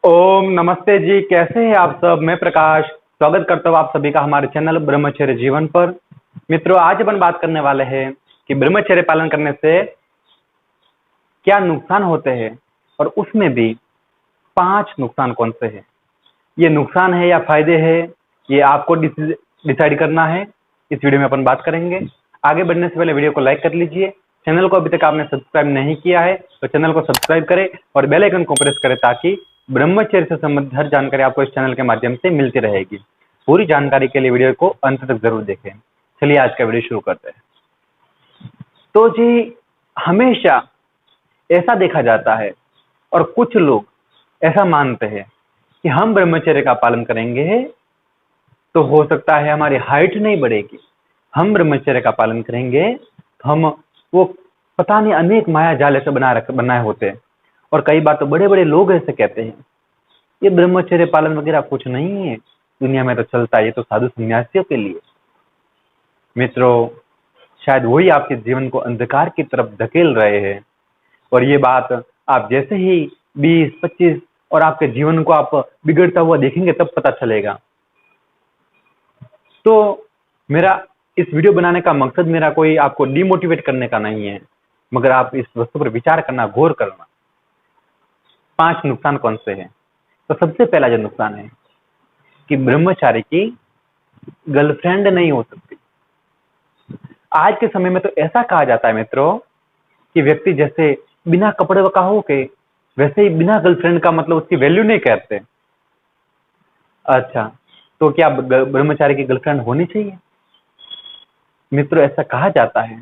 ओम नमस्ते जी, कैसे हैं आप सब। मैं प्रकाश स्वागत करता हूँ आप सभी का हमारे चैनल ब्रह्मचर्य जीवन पर। मित्रों, आज अपन बात करने वाले हैं कि ब्रह्मचर्य पालन करने से क्या नुकसान होते हैं और उसमें भी 5 नुकसान कौन से हैं। ये नुकसान है या फायदे हैं, ये आपको डिसाइड करना है। इस वीडियो में अपन बात करेंगे। आगे बढ़ने से पहले वीडियो को लाइक कर लीजिए। चैनल को अभी तक आपने सब्सक्राइब नहीं किया है तो चैनल को सब्सक्राइब करें और बेल आइकन को प्रेस करें ताकि ब्रह्मचर्य से संबंधित हर जानकारी आपको इस चैनल के माध्यम से मिलती रहेगी। पूरी जानकारी के लिए वीडियो को अंत तक जरूर देखें। चलिए आज का वीडियो शुरू करते हैं। तो जी, हमेशा ऐसा देखा जाता है और कुछ लोग ऐसा मानते हैं कि हम ब्रह्मचर्य का पालन करेंगे तो हो सकता है हमारी हाइट नहीं बढ़ेगी। हम ब्रह्मचर्य का पालन करेंगे तो हम वो पता नहीं अनेक माया जाल ऐसे बनाए होते हैं। और कई बार तो बड़े बड़े लोग ऐसे कहते हैं ये ब्रह्मचर्य पालन वगैरह कुछ नहीं है, दुनिया में तो चलता है, ये तो साधु सन्यासियों के लिए। मित्रों, शायद वही आपके जीवन को अंधकार की तरफ धकेल रहे हैं और ये बात आप जैसे ही 20-25 और आपके जीवन को आप बिगड़ता हुआ देखेंगे तब पता चलेगा। तो मेरा इस वीडियो बनाने का मकसद मेरा कोई आपको डिमोटिवेट करने का नहीं है, मगर आप इस वस्तु पर विचार करना, गौर करना। 5 नुकसान कौन से हैं। तो सबसे पहला जो नुकसान है कि ब्रह्मचारी की गर्लफ्रेंड नहीं हो सकती। आज के समय में तो ऐसा कहा जाता है मित्रों कि व्यक्ति जैसे बिना कपड़े का हो के वैसे ही बिना गर्लफ्रेंड का मतलब उसकी वैल्यू नहीं करते। अच्छा, तो क्या ब्रह्मचारी की गर्लफ्रेंड होनी चाहिए। मित्रों, ऐसा कहा जाता है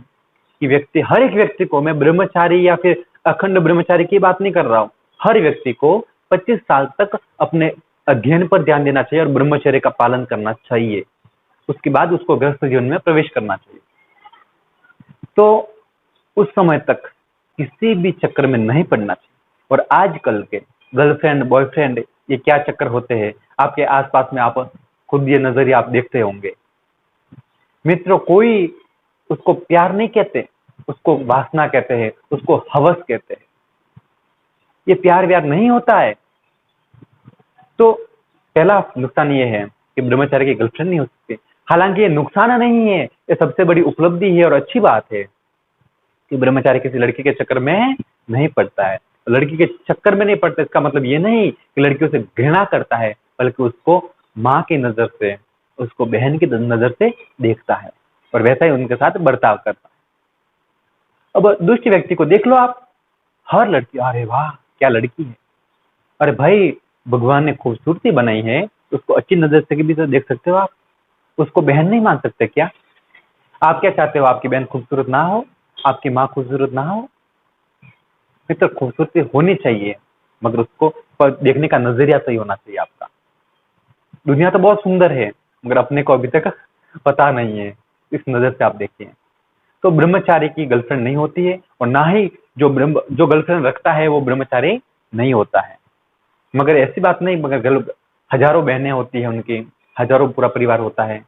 कि व्यक्ति, हर एक व्यक्ति को, मैं ब्रह्मचारी या फिर अखंड ब्रह्मचारी की बात नहीं कर रहा हूँ, हर व्यक्ति को 25 साल तक अपने अध्ययन पर ध्यान देना चाहिए और ब्रह्मचर्य का पालन करना चाहिए। उसके बाद उसको गृहस्थ जीवन में प्रवेश करना चाहिए। तो उस समय तक किसी भी चक्कर में नहीं पड़ना चाहिए। और आजकल के गर्लफ्रेंड बॉयफ्रेंड ये क्या चक्कर होते हैं आपके आसपास में, आप खुद ये नजरिया आप देखते होंगे। मित्रों, कोई उसको प्यार नहीं कहते, उसको वासना कहते हैं, उसको हवस कहते हैं। ये प्यार व्यार नहीं होता है। तो पहला नुकसान ये है कि ब्रह्मचारी की गर्लफ्रेंड नहीं हो सकती। हालांकि ये नुकसान नहीं है, ये सबसे बड़ी उपलब्धि है और अच्छी बात है कि ब्रह्मचारी किसी लड़की के चक्कर में नहीं पड़ता है। लड़की के चक्कर में नहीं पड़ता इसका मतलब ये नहीं कि लड़की उसे घृणा करता है, बल्कि उसको माँ की नजर से, उसको बहन की नजर से देखता है और वैसा ही उनके साथ बर्ताव करता है। अब दुष्ट व्यक्ति को देख लो आप, हर लड़की, अरे वाह क्या लड़की है, अरे भाई भगवान ने खूबसूरती बनाई है, उसको अच्छी नजर से भी तो देख सकते हो आप। उसको बहन नहीं मान सकते क्या। आप क्या चाहते हो, आपकी बहन खूबसूरत ना हो, आपकी माँ खूबसूरत ना हो। तो खूबसूरती होनी चाहिए, मगर उसको देखने का नजरिया सही होना चाहिए आपका। दुनिया तो बहुत सुंदर है, मगर अपने को अभी तक पता नहीं है, इस नजर से आप देखिए। तो ब्रह्मचारी की गर्लफ्रेंड नहीं होती है और ना ही जो गर्लफ्रेंड रखता है वो ब्रह्मचारी नहीं होता है। मगर ऐसी बात नहीं, मगर हजारों बहनें होती है उनकी, हजारों पूरा परिवार होता है,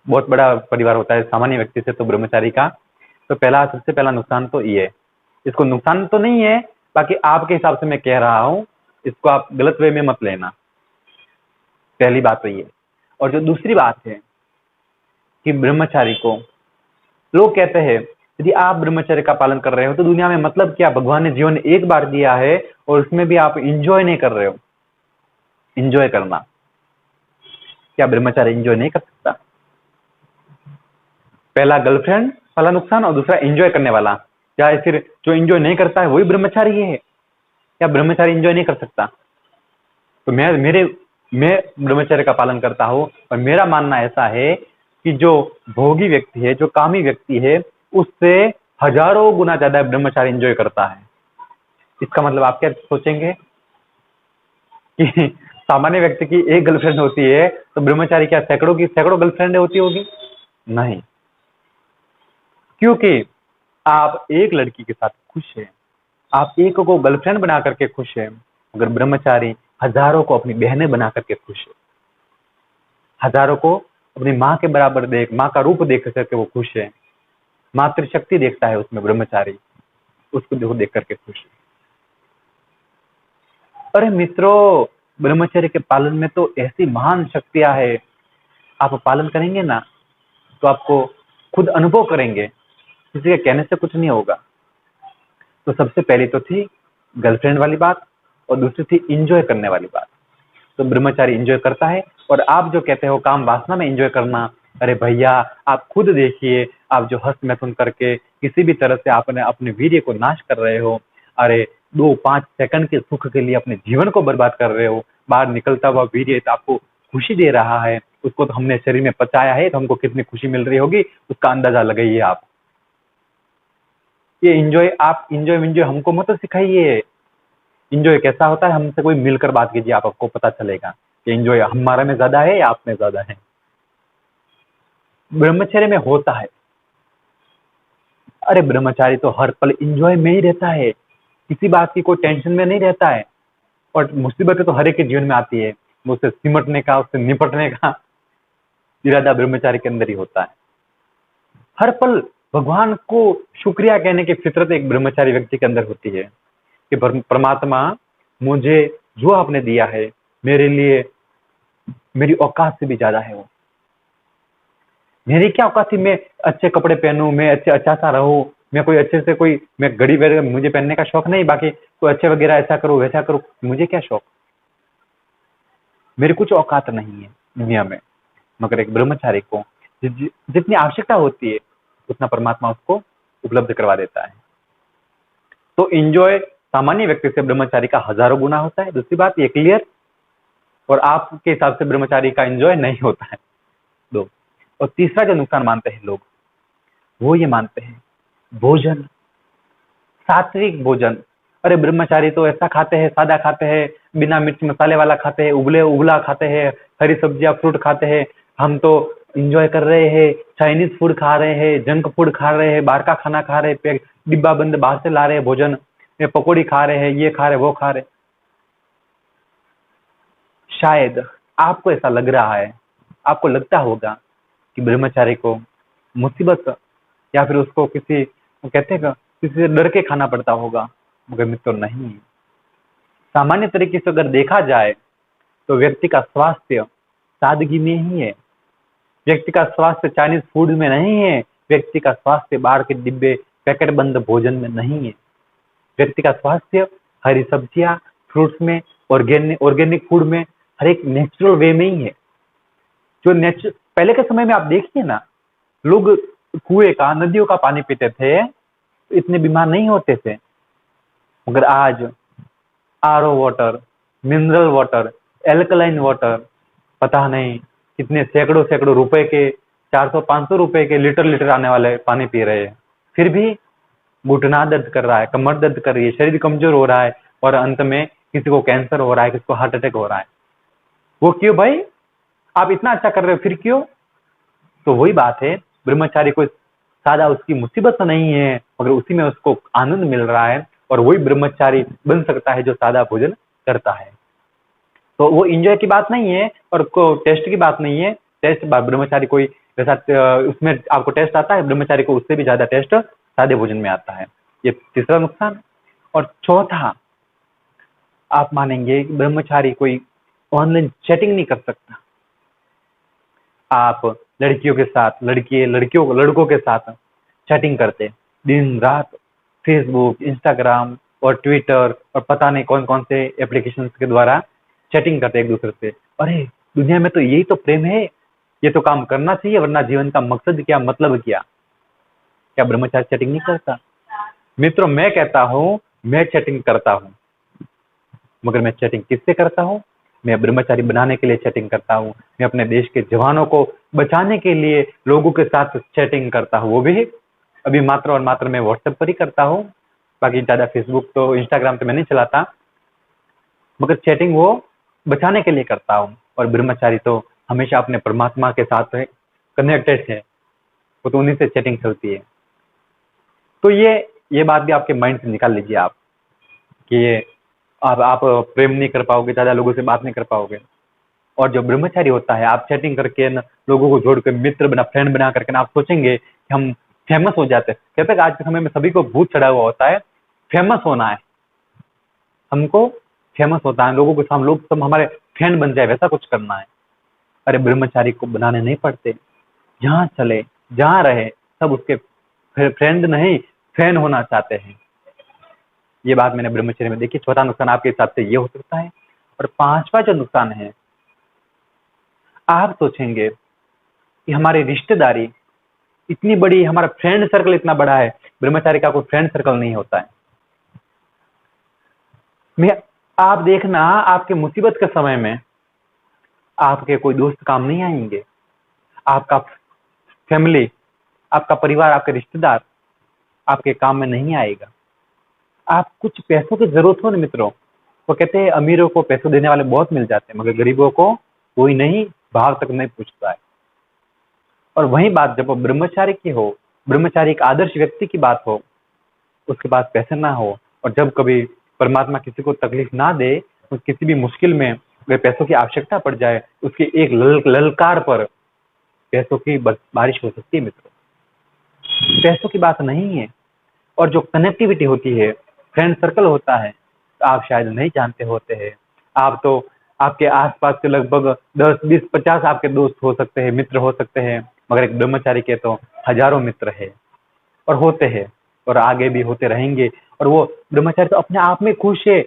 बहुत बड़ा परिवार होता है सामान्य व्यक्ति से तो ब्रह्मचारी का। तो सबसे पहला नुकसान तो ये है। इसको नुकसान तो नहीं है, बाकी आपके हिसाब से मैं कह रहा हूं, इसको आप गलत वे में मत लेना। पहली बात तो ये। और जो दूसरी बात है कि ब्रह्मचारी को लोग कहते हैं यदि आप ब्रह्मचर्य का पालन कर रहे हो तो दुनिया में मतलब क्या, भगवान ने जीवन एक बार दिया है और उसमें भी आप इंजॉय नहीं कर रहे हो। इंजॉय करना, क्या ब्रह्मचारी इंजॉय नहीं कर सकता। पहला गर्लफ्रेंड वाला नुकसान और दूसरा एंजॉय करने वाला। क्या फिर जो एंजॉय नहीं करता है वही ब्रह्मचारी है, क्या ब्रह्मचारी एंजॉय नहीं कर सकता। तो मैं ब्रह्मचर्य का पालन करता हूं और मेरा मानना ऐसा है कि जो भोगी व्यक्ति है, जो कामी व्यक्ति है, उससे हजारों गुना ज्यादा ब्रह्मचारी एंजॉय करता है। इसका मतलब आप क्या सोचेंगे कि सामान्य व्यक्ति की एक गर्लफ्रेंड होती है तो ब्रह्मचारी क्या सैकड़ों गर्लफ्रेंड होती होगी। नहीं, क्योंकि आप एक लड़की के साथ खुश हैं, आप एक को गर्लफ्रेंड बना करके खुश हैं, अगर ब्रह्मचारी हजारों को अपनी बहनें बना करके खुश है, हजारों को अपनी माँ के बराबर माँ का रूप देख करके वो खुश है, मातृशक्ति देखता है उसमें ब्रह्मचारी, उसको देख करके खुश है। अरे मित्रों, ब्रह्मचर्य के पालन में तो ऐसी महान शक्तियां है, आप पालन करेंगे ना तो आपको खुद अनुभव करेंगे, किसी के कहने से कुछ नहीं होगा। तो सबसे पहली तो थी गर्लफ्रेंड वाली बात, और दूसरी थी इंजॉय करने वाली बात। तो ब्रह्मचारी इंजॉय करता है, और आप जो कहते हो काम वासना में इंजॉय करना, अरे भैया आप खुद देखिए, आप जो हस्त मैथुन करके किसी भी तरह से आपने अपने वीर्य को नाश कर रहे हो, अरे 2-5 सेकंड के सुख के लिए अपने जीवन को बर्बाद कर रहे हो। बाहर निकलता हुआ वीर्य तो आपको खुशी दे रहा है, उसको तो हमने शरीर में पचाया है, तो हमको कितनी खुशी मिल रही होगी उसका अंदाजा लगाइए आप। ये इंजॉय, आप इंजॉय विंजॉय हमको मत सिखाइए। इंजॉय कैसा होता है हमसे कोई मिलकर बात कीजिए, आपको पता चलेगा कि इंजॉय हमारा में ज्यादा है या आप में ज्यादा है। ब्रह्मचर्य में होता है, अरे ब्रह्मचारी तो हर पल इंजॉय में ही रहता है, किसी बात की कोई टेंशन में नहीं रहता है। और मुसीबतें तो हर एक के जीवन में आती है, उससे सिमटने का, उससे निपटने का इरादा ब्रह्मचारी के अंदर ही होता है। हर पल भगवान को शुक्रिया कहने की फितरत एक ब्रह्मचारी व्यक्ति के अंदर होती है कि परमात्मा मुझे जो आपने दिया है मेरे लिए मेरी औकात से भी ज्यादा है वो। मेरी क्या औकात थी, मैं अच्छे कपड़े पहनूं, मैं अच्छा सा रहूं, मैं कोई अच्छे से कोई मैं घड़ी वगैरह मुझे पहनने का शौक नहीं, बाकी कोई अच्छे वगैरह ऐसा करूं वैसा करूं, मुझे क्या शौक, मेरी कुछ औकात नहीं है दुनिया में। मगर एक ब्रह्मचारी को जितनी आवश्यकता होती है उतना परमात्मा उसको उपलब्ध करवा देता है। तो इंजॉय सामान्य व्यक्ति से ब्रह्मचारी का हजारों गुना होता है। दूसरी बात ये क्लियर, और आपके हिसाब से ब्रह्मचारी का एंजॉय नहीं होता है। दो, और तीसरा जो नुकसान मानते हैं लोग, वो ये मानते हैं भोजन, सात्विक भोजन। अरे ब्रह्मचारी तो ऐसा खाते हैं, सादा खाते हैं, बिना मिर्च मसाले वाला खाते हैं, उबला खाते हैं, हरी सब्जियां फ्रूट खाते हैं। हम तो इंजॉय कर रहे हैं, चाइनीज फूड खा रहे हैं, जंक फूड खा रहे हैं, बाहर का खाना खा रहे हैं, डिब्बा बंद बाहर से ला रहे हैं भोजन, पकौड़ी खा रहे हैं, ये खा रहे वो खा रहे। शायद आपको ऐसा लग रहा है, आपको लगता होगा कि ब्रह्मचारी को मुसीबत या फिर उसको किसी कहते हैं किसी से डर के खाना पड़ता होगा, मगर मित्र नहीं। सामान्य तरीके से अगर देखा जाए तो व्यक्ति का स्वास्थ्य सादगी में ही है, व्यक्ति का स्वास्थ्य चाइनीज फूड में नहीं है, व्यक्ति का स्वास्थ्य बाहर के डिब्बे पैकेट बंद भोजन में नहीं है। व्यक्ति का स्वास्थ्य हरी सब्जियां फ्रूट्स में, ऑर्गेनिक फूड में, हर एक नेचुरल वे में ही है। जो नेचुरल पहले के समय में आप देखिए ना, लोग कुएं का नदियों का पानी पीते थे तो इतने बीमार नहीं होते थे। मगर आज RO water, mineral water, alkaline water, पता नहीं कितने सैकड़ों रुपए के, 400-500 रुपए के लीटर आने वाले पानी पी रहे हैं, फिर भी घुटना दर्द कर रहा है, कमर दर्द कर रही है, शरीर कमजोर हो रहा है, और अंत में किसी को कैंसर हो रहा है, किसी को हार्ट अटैक हो रहा है। वो क्यों भाई? आप इतना अच्छा कर रहे हो फिर क्यों? तो वही बात है, ब्रह्मचारी को सादा उसकी मुसीबत तो नहीं है, मगर उसी में उसको आनंद मिल रहा है, और वही ब्रह्मचारी बन सकता है जो सादा भोजन करता है। तो वो इंजॉय की बात नहीं है और को टेस्ट की बात नहीं है। टेस्ट ब्रह्मचारी कोई जैसा उसमें आपको टेस्ट आता है, ब्रह्मचारी को उससे भी ज्यादा टेस्ट सादे भोजन में आता है। ये तीसरा नुकसान। और चौथा, आप मानेंगे कि ब्रह्मचारी कोई ऑनलाइन चैटिंग नहीं कर सकता। आप लड़कियों के साथ, लड़कों के साथ चैटिंग करते दिन रात, फेसबुक, इंस्टाग्राम और ट्विटर और पता नहीं कौन कौन से एप्लीकेशन के द्वारा चैटिंग करते एक दूसरे से। अरे दुनिया में तो यही तो प्रेम है, ये तो काम करना चाहिए, वरना जीवन का मकसद क्या, मतलब क्या ब्रह्मचारी चैटिंग नहीं करता? मित्रों, मैं कहता हूं मैं चैटिंग करता हूं, मगर मैं चैटिंग किससे करता हूं? मैं ब्रह्मचारी बनाने के लिए चैटिंग करता हूं। मैं अपने देश के जवानों को बचाने के लिए लोगों के साथ चैटिंग करता हूं, वो भी अभी मात्र और मात्र मैं व्हाट्सएप पर ही करता हूं। बाकी ज्यादा फेसबुक तो इंस्टाग्राम पे मैं नहीं चलाता, मगर चैटिंग वो बचाने के लिए करता हूं। और ब्रह्मचारी तो हमेशा अपने परमात्मा के साथ कनेक्टेड है, वो तो उन्हीं से चैटिंग चलती है। तो ये बात भी आपके माइंड से निकाल लीजिए आप, कि ये आप प्रेम नहीं कर पाओगे, ज्यादा लोगों से बात नहीं कर पाओगे। और जो ब्रह्मचारी होता है, आप चैटिंग करके न लोगों को जोड़ के मित्र बना, फ्रेंड बना करके ना आप सोचेंगे कि हम फेमस हो जाते हैं। कहते हैं आज के समय में सभी को भूत चढ़ा हुआ होता है, फेमस होना है, हमको फेमस होता है, लोगों को हम लोग सब हमारे फ्रेंड बन जाए, वैसा कुछ करना है। अरे ब्रह्मचारी को बनाने नहीं पड़ते, जहाँ चले जहाँ रहे सब उसके फ्रेंड नहीं फैन होना चाहते हैं। ये बात मैंने ब्रह्मचर्य में देखी। चौथा नुकसान आपके हिसाब से ये हो सकता है। और पांचवा जो नुकसान है, आप सोचेंगे कि हमारी रिश्तेदारी इतनी बड़ी, हमारा फ्रेंड सर्कल इतना बड़ा है, ब्रह्मचारी का कोई फ्रेंड सर्कल नहीं होता है। आप देखना, आपके मुसीबत के समय में आपके कोई दोस्त काम नहीं आएंगे, आपका फैमिली, आपका परिवार, आपके रिश्तेदार आपके काम में नहीं आएगा। आप कुछ पैसों की जरूरत हो ना मित्रों, वो कहते हैं अमीरों को पैसों देने वाले बहुत मिल जाते हैं, मगर गरीबों को कोई नहीं, भाव तक नहीं पूछता है। और वही बात जब ब्रह्मचारी की हो, ब्रह्मचारी एक आदर्श व्यक्ति की बात हो, उसके पास पैसे ना हो, और जब कभी परमात्मा किसी को तकलीफ ना दे, तो किसी भी मुश्किल में अगर पैसों की आवश्यकता पड़ जाए, उसकी एक ललकार पर पैसों की बारिश हो सकती है मित्रों। पैसों की बात नहीं है। और जो कनेक्टिविटी होती है, फ्रेंड सर्कल होता है, तो आप शायद नहीं जानते होते हैं। आप तो आपके आसपास के लगभग 10, 20, 50 आपके दोस्त हो सकते हैं, मित्र हो सकते हैं, मगर एक ब्रह्मचारी के तो हजारों मित्र है और होते हैं और आगे भी होते रहेंगे। और वो ब्रह्मचारी तो अपने आप में खुश है।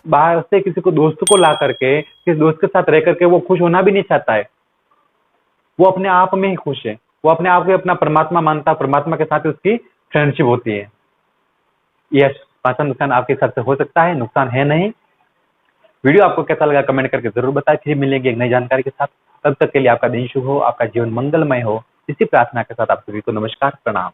बाहर से किसी को दोस्त को ला करके, किसी दोस्त के साथ रह करके वो खुश होना भी नहीं चाहता है। वो अपने आप में ही खुश है। वो अपने आप को अपना परमात्मा मानता है, परमात्मा के साथ उसकी फ्रेंडशिप होती है। यह पांचवा नुकसान आपके हिसाब से हो सकता है, नुकसान है नहीं। वीडियो आपको कैसा लगा कमेंट करके जरूर बताएं। फिर मिलेंगे एक नई जानकारी के साथ। तब तक के लिए आपका दिन शुभ हो, आपका जीवन मंगलमय हो। इसी प्रार्थना के साथ आप सभी को नमस्कार, प्रणाम।